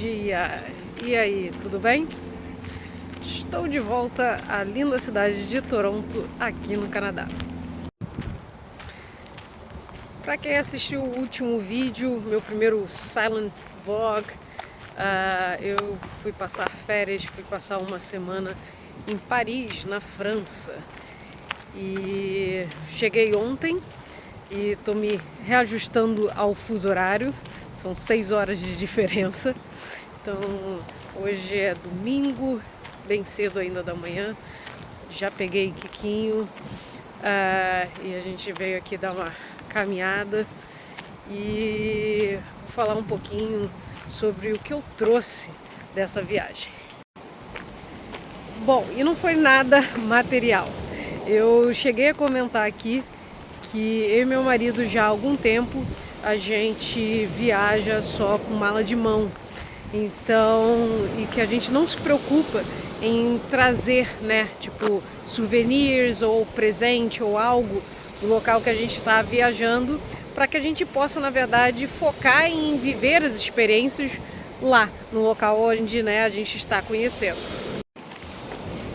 dia! E aí, tudo bem? Estou de volta à linda cidade de Toronto, aqui no Canadá. Para quem assistiu o último vídeo, meu primeiro silent vlog, eu fui passar férias, fui passar uma semana em Paris, na França. E cheguei ontem e estou me reajustando ao fuso horário. São 6 horas de diferença. Então hoje é domingo, bem cedo ainda da manhã. Já peguei Kikinho e a gente veio aqui dar uma caminhada e vou falar um pouquinho sobre o que eu trouxe dessa viagem. Bom, e não foi nada material. Eu cheguei a comentar aqui que eu e meu marido já há algum tempo a gente viaja só com mala de mão. Então, e que a gente não se preocupa em trazer, né, tipo souvenirs ou presente ou algo do local que a gente está viajando, para que a gente possa, na verdade, focar em viver as experiências lá no local onde, né, a gente está conhecendo.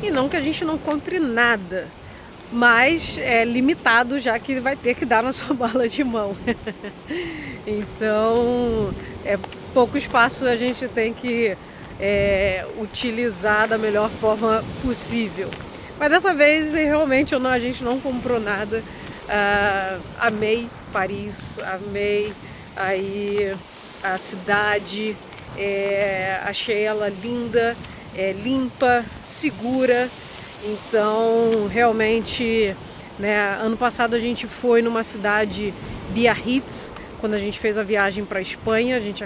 E não que a gente não compre nada, mas é limitado, já que vai ter que dar na sua mala de mão. Então, pouco espaço a gente tem que utilizar da melhor forma possível. Mas dessa vez, realmente, a gente não comprou nada. Amei Paris, amei aí a cidade, achei ela linda, limpa, segura. Então, realmente, né, ano passado a gente foi numa cidade, Biarritz, quando a gente fez a viagem para a Espanha. A gente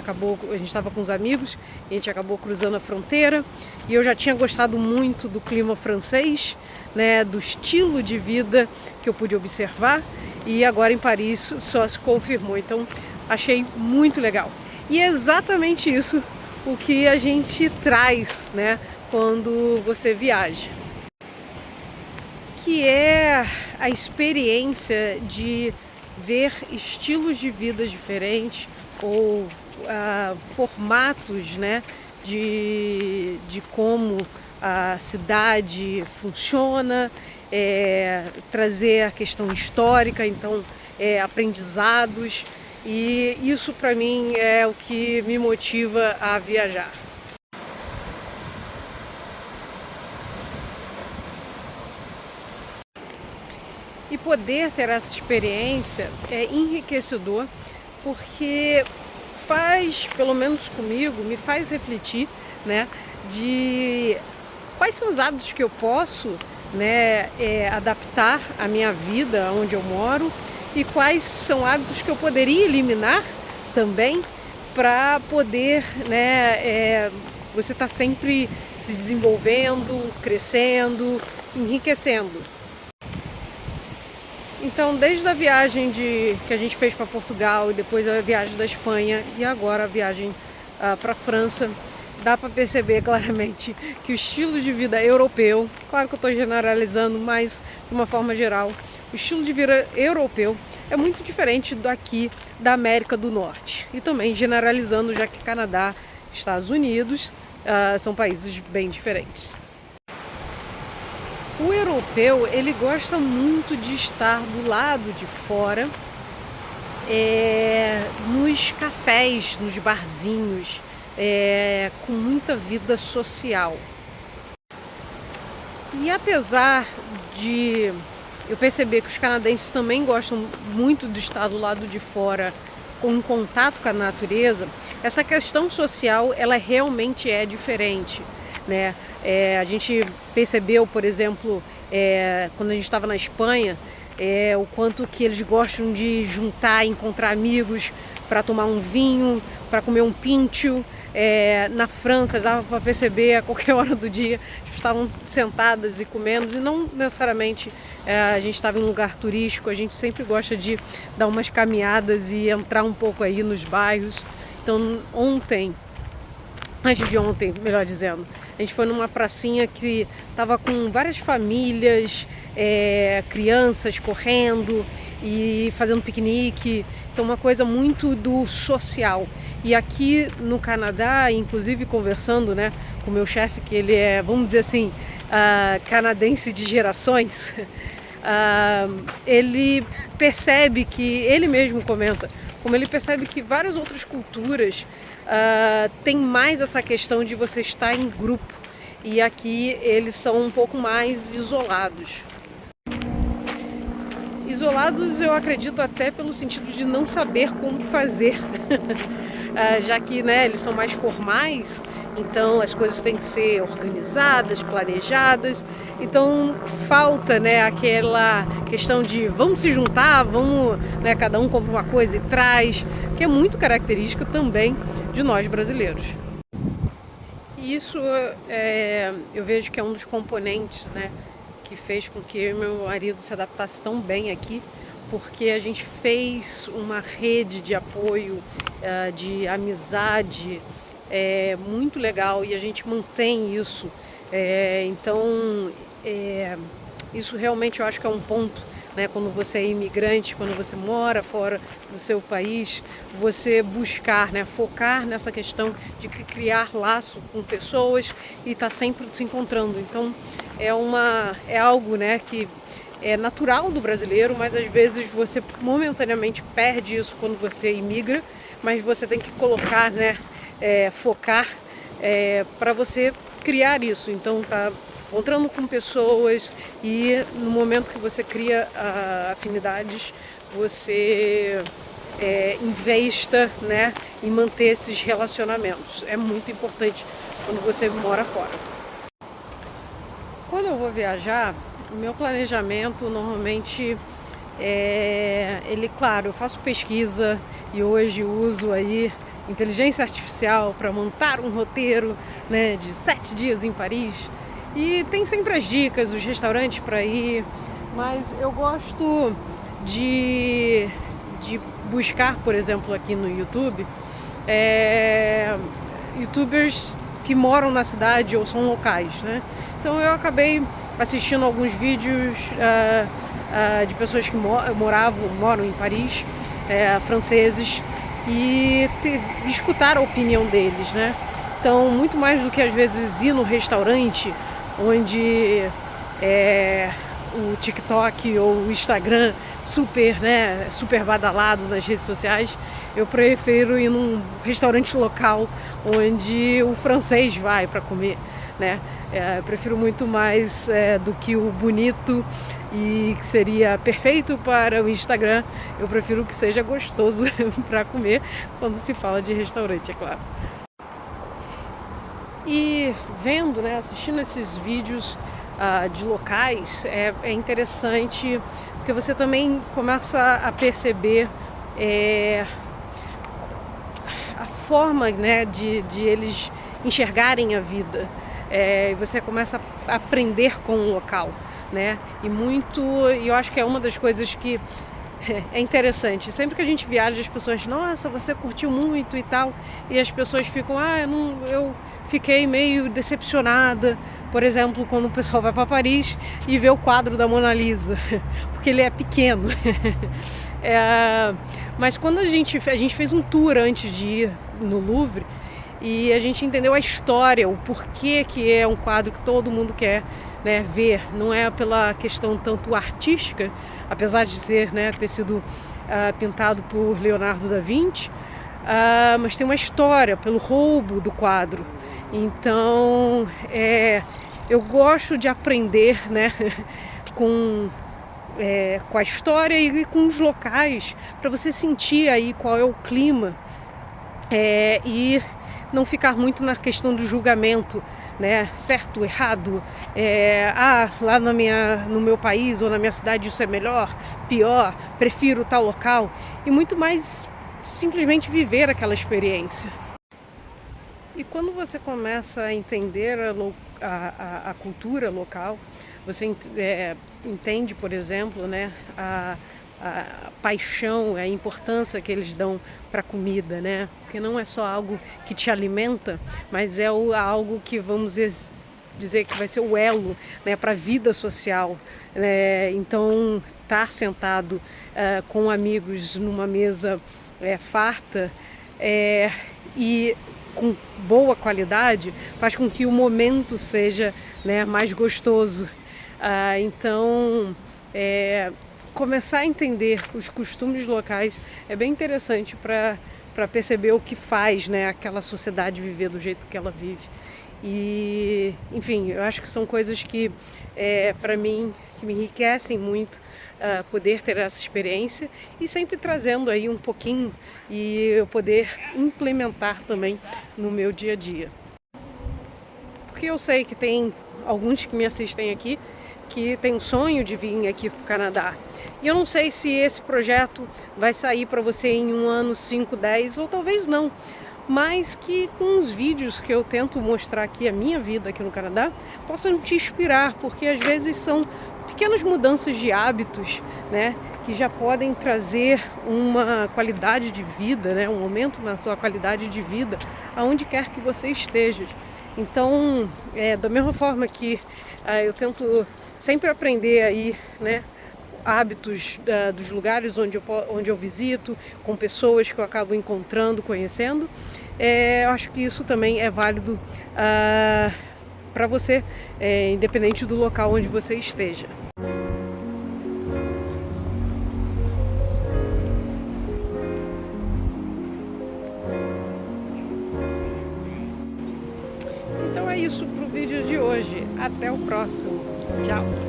estava com os amigos, a gente acabou cruzando a fronteira, e eu já tinha gostado muito do clima francês, né, do estilo de vida que eu pude observar, e agora em Paris só se confirmou. Então, achei muito legal. E é exatamente isso o que a gente traz, né, quando você viaja, que é a experiência de ver estilos de vida diferentes ou formatos, né, de como a cidade funciona, trazer a questão histórica, então aprendizados, e isso para mim é o que me motiva a viajar. E poder ter essa experiência é enriquecedor, porque pelo menos comigo, me faz refletir, né, de quais são os hábitos que eu posso, né, adaptar à minha vida, onde eu moro, e quais são hábitos que eu poderia eliminar também, para poder, né, você estar sempre se desenvolvendo, crescendo, enriquecendo. Então, desde a viagem que a gente fez para Portugal, e depois a viagem da Espanha, e agora a viagem para a França, dá para perceber claramente que o estilo de vida europeu, claro que eu estou generalizando, mas de uma forma geral, o estilo de vida europeu é muito diferente daqui da América do Norte. E também generalizando, já que Canadá, Estados Unidos são países bem diferentes. O europeu, ele gosta muito de estar do lado de fora, nos cafés, nos barzinhos, com muita vida social. E apesar de eu perceber que os canadenses também gostam muito de estar do lado de fora, com contato com a natureza, essa questão social, ela realmente é diferente, né? A gente percebeu, por exemplo, quando a gente estava na Espanha, o quanto que eles gostam de juntar, encontrar amigos para tomar um vinho, para comer um pincho. Na França dava para perceber a qualquer hora do dia estavam sentadas e comendo, e não necessariamente a gente estava em um lugar turístico. A gente sempre gosta de dar umas caminhadas e entrar um pouco aí nos bairros. Então antes de ontem, melhor dizendo, a gente foi numa pracinha que estava com várias famílias, crianças correndo, e fazendo piquenique. Então uma coisa muito do social. E aqui no Canadá, inclusive conversando, né, com o meu chefe, que ele é, vamos dizer assim, canadense de gerações, ele percebe que, ele mesmo comenta, como ele percebe que várias outras culturas têm mais essa questão de você estar em grupo, e aqui eles são um pouco mais isolados. Isolados, eu acredito, até pelo sentido de não saber como fazer, já que, né, eles são mais formais, então as coisas têm que ser organizadas, planejadas, então falta, né, aquela questão de vamos se juntar, vamos, né, cada um compra uma coisa e traz, que é muito característico também de nós brasileiros. E isso eu vejo que é um dos componentes, né, que fez com que eu e meu marido se adaptasse tão bem aqui, porque a gente fez uma rede de apoio, de amizade muito legal, e a gente mantém isso. Então, isso realmente eu acho que é um ponto, né, quando você é imigrante, quando você mora fora do seu país, você buscar, né, focar nessa questão de criar laço com pessoas e estar sempre se encontrando. Então é algo, né, que é natural do brasileiro, mas às vezes você momentaneamente perde isso quando você imigra, mas você tem que colocar, né, focar para você criar isso. Então tá encontrando com pessoas, e no momento que você cria afinidades, você investa, né, em manter esses relacionamentos. É muito importante quando você mora fora. Quando eu vou viajar, o meu planejamento normalmente claro, eu faço pesquisa e hoje uso aí inteligência artificial para montar um roteiro, né, de 7 dias em Paris. E tem sempre as dicas, os restaurantes para ir, mas eu gosto de buscar, por exemplo, aqui no YouTube, youtubers que moram na cidade ou são locais, né? Então eu acabei assistindo alguns vídeos de pessoas que moram em Paris, franceses, e escutar a opinião deles, né? Então, muito mais do que às vezes ir no restaurante, onde o TikTok ou o Instagram super badalado nas redes sociais, eu prefiro ir num restaurante local onde o francês vai para comer, né? Eu prefiro muito mais do que o bonito e que seria perfeito para o Instagram. Eu prefiro que seja gostoso para comer quando se fala de restaurante, é claro. E vendo, né, assistindo esses vídeos de locais, é interessante, porque você também começa a perceber a forma, né, de eles enxergarem a vida. E você começa a aprender com o local, né? E eu acho que é uma das coisas que é interessante. Sempre que a gente viaja, as pessoas, nossa, você curtiu muito e tal, e as pessoas ficam, eu fiquei meio decepcionada, por exemplo, quando o pessoal vai para Paris e vê o quadro da Mona Lisa, porque ele é pequeno. Mas quando a gente fez um tour antes de ir no Louvre, e a gente entendeu a história, o porquê que é um quadro que todo mundo quer, né, ver. Não é pela questão tanto artística, apesar de ser, né, ter sido pintado por Leonardo da Vinci, mas tem uma história pelo roubo do quadro. Então eu gosto de aprender, né, com a história e com os locais, para você sentir aí qual é o clima, e não ficar muito na questão do julgamento, né, certo, errado, lá no meu país ou na minha cidade isso é melhor, pior, prefiro tal local, e muito mais simplesmente viver aquela experiência. E quando você começa a entender a cultura local, você entende, por exemplo, né, a paixão, a importância que eles dão para a comida, né? Porque não é só algo que te alimenta, mas é algo que, vamos dizer, dizer que vai ser o elo, né, para a vida social. Então, estar sentado com amigos numa mesa farta e com boa qualidade faz com que o momento seja, né, mais gostoso. Então, começar a entender os costumes locais é bem interessante para perceber o que faz, né, aquela sociedade viver do jeito que ela vive. E, enfim, eu acho que são coisas que, para mim, que me enriquecem muito, poder ter essa experiência e sempre trazendo aí um pouquinho e eu poder implementar também no meu dia a dia. Porque eu sei que tem alguns que me assistem aqui que tem um sonho de vir aqui para o Canadá. E eu não sei se esse projeto vai sair para você em 1 ano, 5, 10 ou talvez não. Mas que com os vídeos que eu tento mostrar aqui, a minha vida aqui no Canadá, possam te inspirar, porque às vezes são pequenas mudanças de hábitos, né, que já podem trazer uma qualidade de vida, né, um aumento na sua qualidade de vida, aonde quer que você esteja. Então, da mesma forma que eu tento sempre aprender aí, né, hábitos dos lugares onde eu visito, com pessoas que eu acabo encontrando, conhecendo, eu acho que isso também é válido para você, independente do local onde você esteja. Então é isso para o vídeo de hoje. Até o próximo. Tchau!